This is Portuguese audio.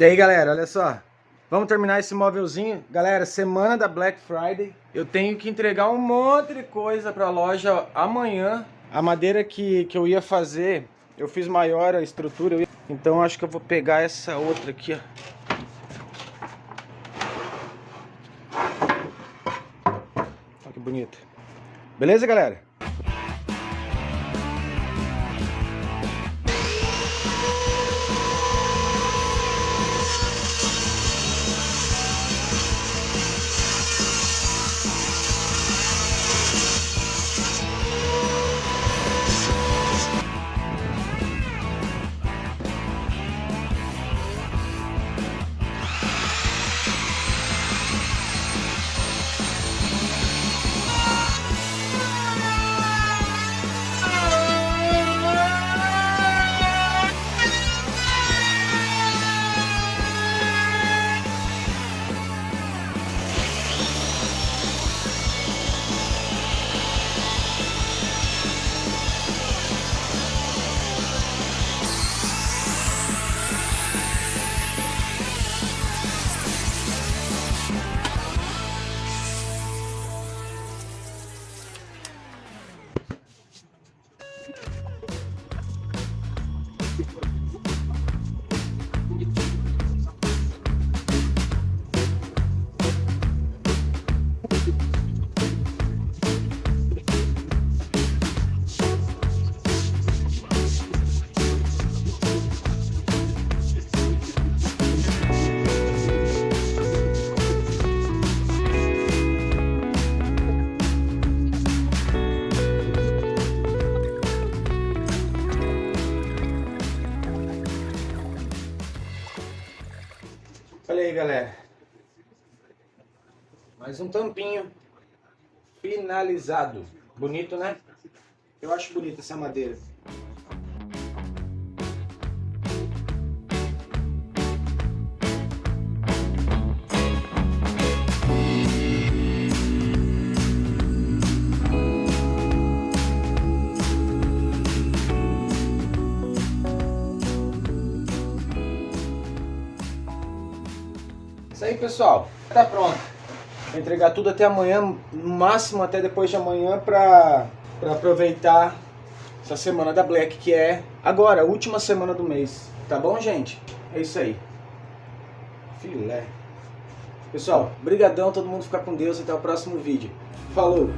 E aí galera, olha só, vamos terminar esse móvelzinho. Galera, semana da Black Friday, eu tenho que entregar um monte de coisa pra loja amanhã. A madeira que eu ia fazer, eu fiz maior a estrutura, então acho que eu vou pegar essa outra aqui, ó. Olha que bonita. Beleza, galera? Olha aí, galera. Mais um tampinho finalizado. Bonito, né? Eu acho bonita essa madeira. Isso aí, pessoal, tá pronto. Vou entregar tudo até amanhã, no máximo até depois de amanhã, pra aproveitar essa semana da Black, que é agora, a última semana do mês. Tá bom, gente? É isso aí. Filé. Pessoal, brigadão, todo mundo ficar com Deus, até o próximo vídeo. Falou!